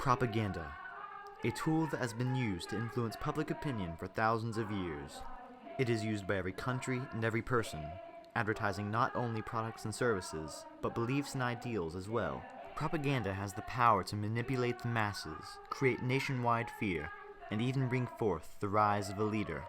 Propaganda, a tool that has been used to influence public opinion for thousands of years. It is used by every country and every person, advertising not only products and services, but beliefs and ideals as well. Propaganda has the power to manipulate the masses, create nationwide fear, and even bring forth the rise of a leader.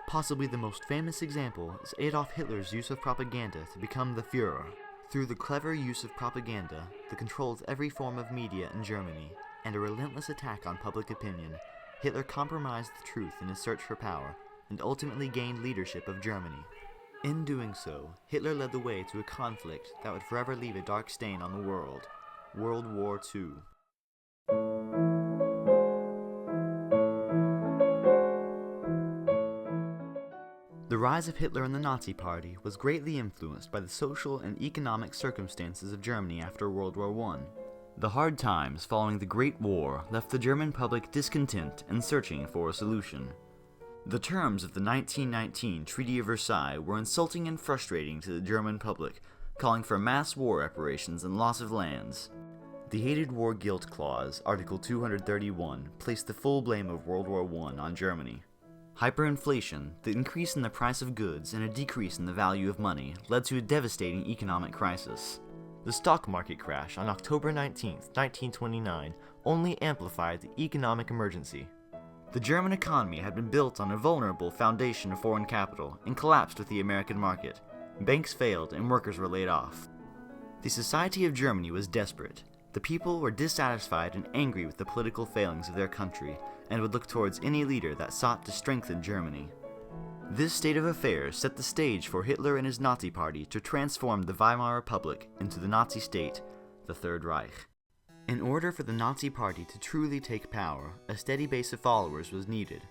Possibly the most famous example is Adolf Hitler's use of propaganda to become the Führer. Through the clever use of propaganda, the control of every form of media in Germany, and a relentless attack on public opinion, Hitler compromised the truth in his search for power, and ultimately gained leadership of Germany. In doing so, Hitler led the way to a conflict that would forever leave a dark stain on the world: World War II. The rise of Hitler and the Nazi Party was greatly influenced by the social and economic circumstances of Germany after World War I. The hard times following the Great War left the German public discontent and searching for a solution. The terms of the 1919 Treaty of Versailles were insulting and frustrating to the German public, calling for mass war reparations and loss of lands. The Hated War Guilt Clause, Article 231, placed the full blame of World War I on Germany. Hyperinflation, the increase in the price of goods and a decrease in the value of money, led to a devastating economic crisis. The stock market crash on October 19, 1929, only amplified the economic emergency. The German economy had been built on a vulnerable foundation of foreign capital and collapsed with the American market. Banks failed and workers were laid off. The society of Germany was desperate. The people were dissatisfied and angry with the political failings of their country, and would look towards any leader that sought to strengthen Germany. This state of affairs set the stage for Hitler and his Nazi Party to transform the Weimar Republic into the Nazi state, the Third Reich. In order for the Nazi Party to truly take power, a steady base of followers was needed.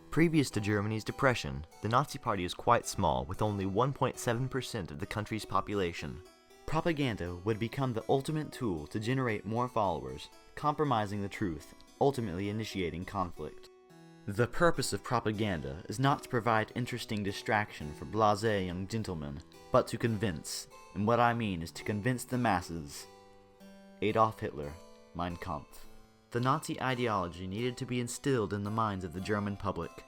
Previous to Germany's depression, the Nazi Party was quite small, with only 1.7% of the country's population. Propaganda would become the ultimate tool to generate more followers, compromising the truth, ultimately initiating conflict. The purpose of propaganda is not to provide interesting distraction for blasé young gentlemen, but to convince, and what I mean is to convince the masses. Adolf Hitler, Mein Kampf. The Nazi ideology needed to be instilled in the minds of the German public.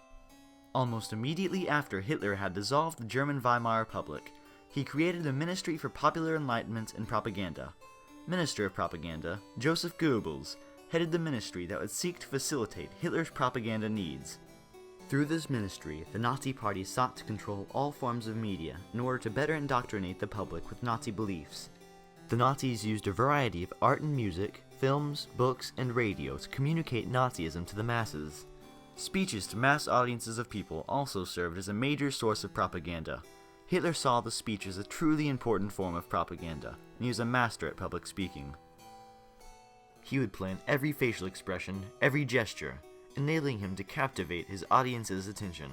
Almost immediately after Hitler had dissolved the German Weimar Republic, he created a Ministry for Popular Enlightenment and Propaganda. Minister of Propaganda, Joseph Goebbels, headed the ministry that would seek to facilitate Hitler's propaganda needs. Through this ministry, the Nazi Party sought to control all forms of media in order to better indoctrinate the public with Nazi beliefs. The Nazis used a variety of art and music, films, books, and radio to communicate Nazism to the masses. Speeches to mass audiences of people also served as a major source of propaganda. Hitler saw the speech as a truly important form of propaganda, and he was a master at public speaking. He would plan every facial expression, every gesture, enabling him to captivate his audience's attention.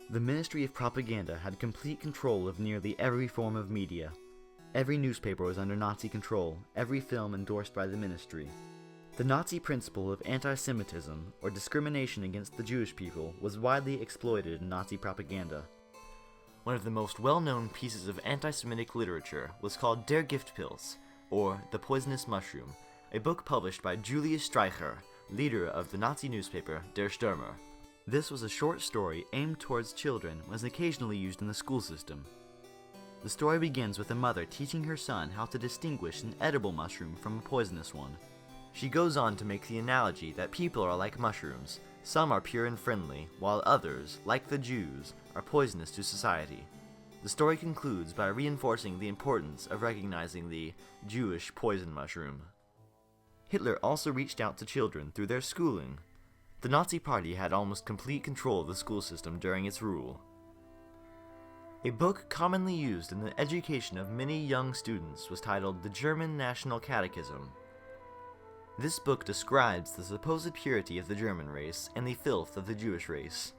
The Ministry of Propaganda had complete control of nearly every form of media. Every newspaper was under Nazi control, every film endorsed by the ministry. The Nazi principle of anti-Semitism, or discrimination against the Jewish people, was widely exploited in Nazi propaganda. One of the most well-known pieces of anti-Semitic literature was called Der Giftpilz, or The Poisonous Mushroom, a book published by Julius Streicher, leader of the Nazi newspaper Der Stürmer. This was a short story aimed towards children and was occasionally used in the school system. The story begins with a mother teaching her son how to distinguish an edible mushroom from a poisonous one. She goes on to make the analogy that people are like mushrooms. Some are pure and friendly, while others, like the Jews, are poisonous to society. The story concludes by reinforcing the importance of recognizing the Jewish poison mushroom. Hitler also reached out to children through their schooling. The Nazi Party had almost complete control of the school system during its rule. A book commonly used in the education of many young students was titled The German National Catechism. This book describes the supposed purity of the German race and the filth of the Jewish race.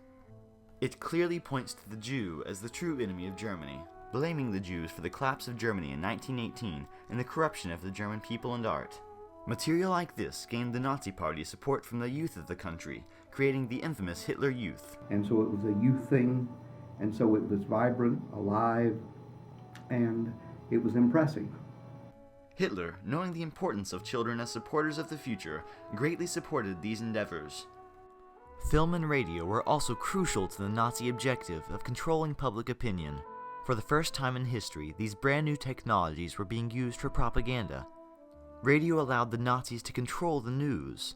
It clearly points to the Jew as the true enemy of Germany, blaming the Jews for the collapse of Germany in 1918 and the corruption of the German people and art. Material like this gained the Nazi Party support from the youth of the country, creating the infamous Hitler Youth. And so it was a youth thing, and so it was vibrant, alive, and it was impressive. Hitler, knowing the importance of children as supporters of the future, greatly supported these endeavors. Film and radio were also crucial to the Nazi objective of controlling public opinion. For the first time in history, these brand new technologies were being used for propaganda. Radio allowed the Nazis to control the news.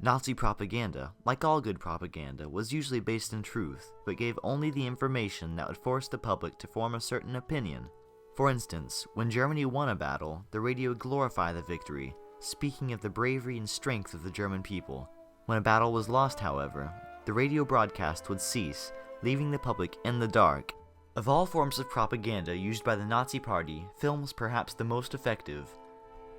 Nazi propaganda, like all good propaganda, was usually based in truth, but gave only the information that would force the public to form a certain opinion. For instance, when Germany won a battle, the radio would glorify the victory, speaking of the bravery and strength of the German people. When a battle was lost, however, the radio broadcast would cease, leaving the public in the dark. Of all forms of propaganda used by the Nazi Party, film was perhaps the most effective.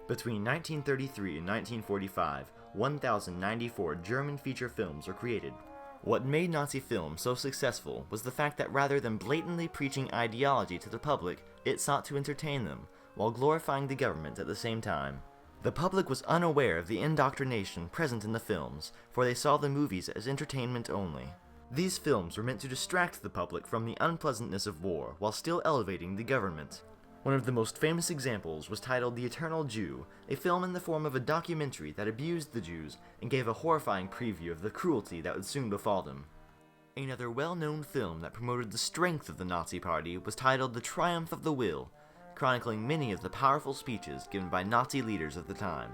Between 1933 and 1945, 1,094 German feature films were created. What made Nazi film so successful was the fact that rather than blatantly preaching ideology to the public, it sought to entertain them, while glorifying the government at the same time. The public was unaware of the indoctrination present in the films, for they saw the movies as entertainment only. These films were meant to distract the public from the unpleasantness of war, while still elevating the government. One of the most famous examples was titled The Eternal Jew, a film in the form of a documentary that abused the Jews and gave a horrifying preview of the cruelty that would soon befall them. Another well-known film that promoted the strength of the Nazi Party was titled The Triumph of the Will, chronicling many of the powerful speeches given by Nazi leaders of the time.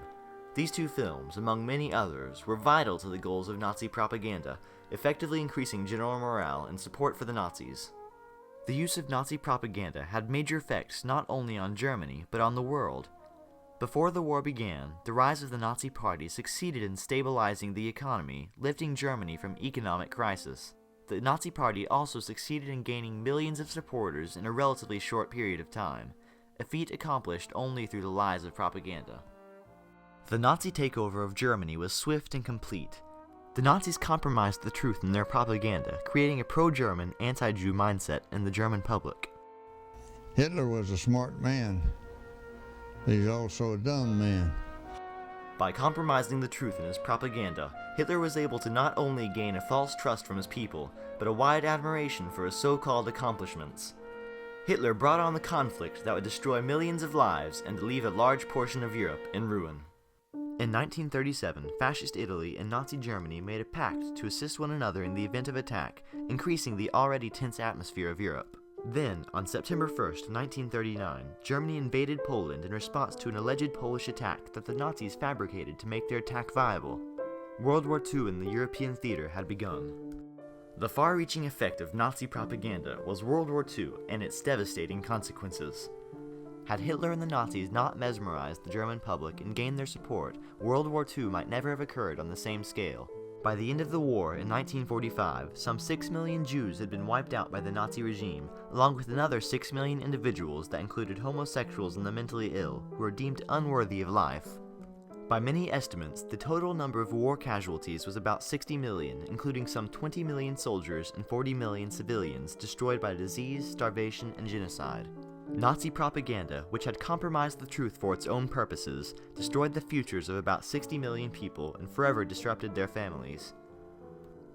These two films, among many others, were vital to the goals of Nazi propaganda, effectively increasing general morale and support for the Nazis. The use of Nazi propaganda had major effects not only on Germany, but on the world. Before the war began, the rise of the Nazi Party succeeded in stabilizing the economy, lifting Germany from economic crisis. The Nazi Party also succeeded in gaining millions of supporters in a relatively short period of time, a feat accomplished only through the lies of propaganda. The Nazi takeover of Germany was swift and complete. The Nazis compromised the truth in their propaganda, creating a pro-German, anti-Jew mindset in the German public. Hitler was a smart man. He's also a dumb man. By compromising the truth in his propaganda, Hitler was able to not only gain a false trust from his people, but a wide admiration for his so-called accomplishments. Hitler brought on the conflict that would destroy millions of lives and leave a large portion of Europe in ruin. In 1937, Fascist Italy and Nazi Germany made a pact to assist one another in the event of attack, increasing the already tense atmosphere of Europe. Then, on September 1st, 1939, Germany invaded Poland in response to an alleged Polish attack that the Nazis fabricated to make their attack viable. World War II in the European theater had begun. The far-reaching effect of Nazi propaganda was World War II and its devastating consequences. Had Hitler and the Nazis not mesmerized the German public and gained their support, World War II might never have occurred on the same scale. By the end of the war in 1945, some 6 million Jews had been wiped out by the Nazi regime, along with another 6 million individuals that included homosexuals and the mentally ill, who were deemed unworthy of life. By many estimates, the total number of war casualties was about 60 million, including some 20 million soldiers and 40 million civilians destroyed by disease, starvation, and genocide. Nazi propaganda, which had compromised the truth for its own purposes, destroyed the futures of about 60 million people and forever disrupted their families.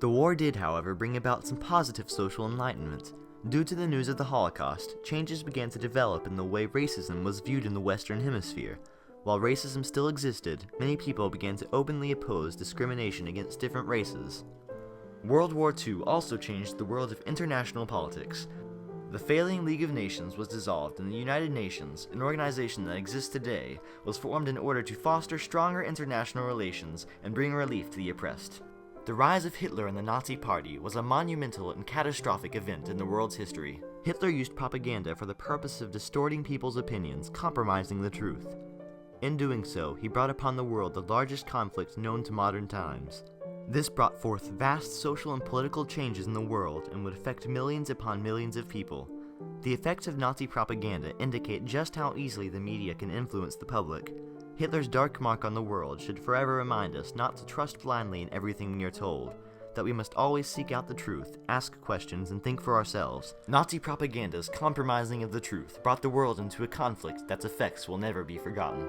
The war did, however, bring about some positive social enlightenment. Due to the news of the Holocaust, changes began to develop in the way racism was viewed in the Western Hemisphere. While racism still existed, many people began to openly oppose discrimination against different races. World War II also changed the world of international politics. The failing League of Nations was dissolved, and the United Nations, an organization that exists today, was formed in order to foster stronger international relations and bring relief to the oppressed. The rise of Hitler and the Nazi Party was a monumental and catastrophic event in the world's history. Hitler used propaganda for the purpose of distorting people's opinions, compromising the truth. In doing so, he brought upon the world the largest conflict known to modern times. This brought forth vast social and political changes in the world and would affect millions upon millions of people. The effects of Nazi propaganda indicate just how easily the media can influence the public. Hitler's dark mark on the world should forever remind us not to trust blindly in everything we are told, that we must always seek out the truth, ask questions, and think for ourselves. Nazi propaganda's compromising of the truth brought the world into a conflict that's effects will never be forgotten.